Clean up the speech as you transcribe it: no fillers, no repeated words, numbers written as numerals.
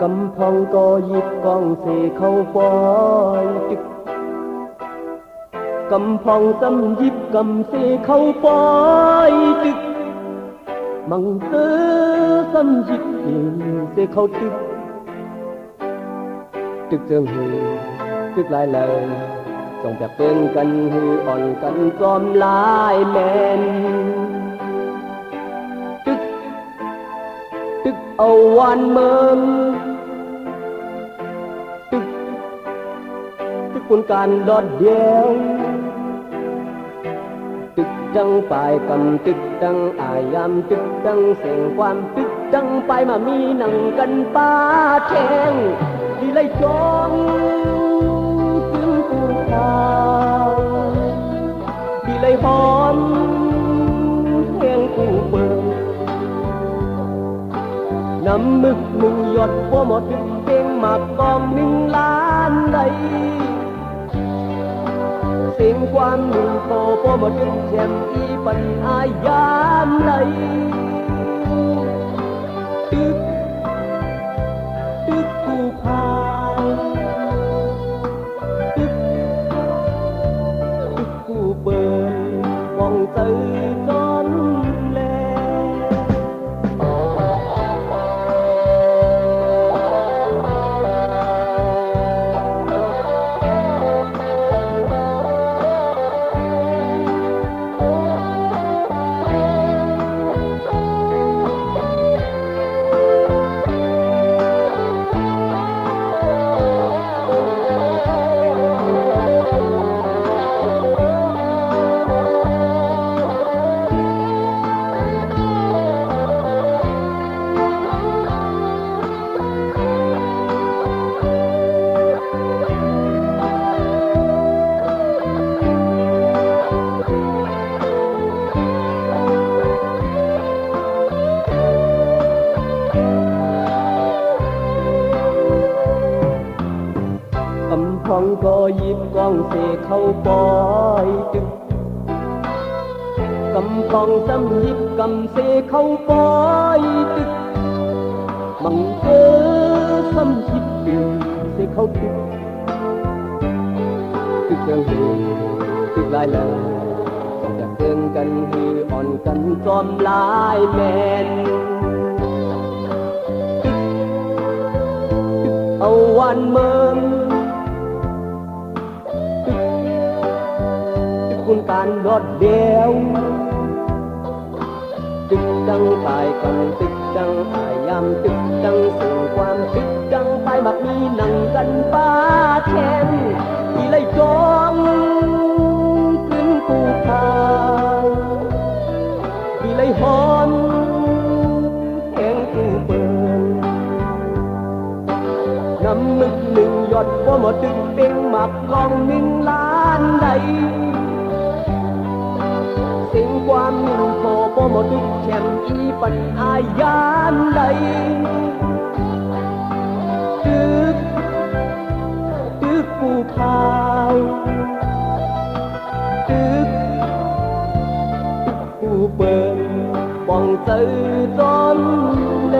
Cầm phong có dịp con sẽ khâu phoi trực cầm phong xâm dịp cầm sẽ khâu phoi trực măng tơ xâm dịp sẽ khâu trực trực dương hư trực lại lời trongแบบเป็นกันฮืออ่อนกันจอมลายแมนตึกเอาวันเมืองตึกคนการดอดเดียวตึกดังปลายกำตึกดังอายามตึกดังเสียงความตึกดังไปมามีหนังกันป้าแทงที่ไล่จองซึ่งกูทางที่ไล่หอมแทงกูเปิงน้ำมึกหนึ่งหยดพวหมดถึงเต็งหมากกอง1,000,000ใดเสียงความหนึ่งโตพวหมดถึงแชมป์อีปัญอายามใดตึกกูพายตึกกูเปิดมองตื่นจนแลphong có dịp con sẽ khâu bói trực cầm phong xâm dịp cầm sẽ khâu bói trực bằng cơ xâm dịp đường sẽ khâu trực trực chân hư trực lại làจากเตือนกันฮืออ่อนกันจอมลายแมนเอาวันเมืองคุณการรอดเดียวตึกดังตายกันตึกดังอายามตึกดังส่งความตึกดังไปมักมีหนังกันป้าแทนที่ไล่จองขึ้นกูพายที่ไล่หอมแห่งกูเปิดน้ำมึกหนึ่งหยดพอหมดตึกเต็งหมักกอง1,000,000ใดเสียงความหนึ่งโผล่พอหมดทุกแชมป์อีปัญอายามใดตึกกูพายตึกกูเปิดป้องตื่นจนแล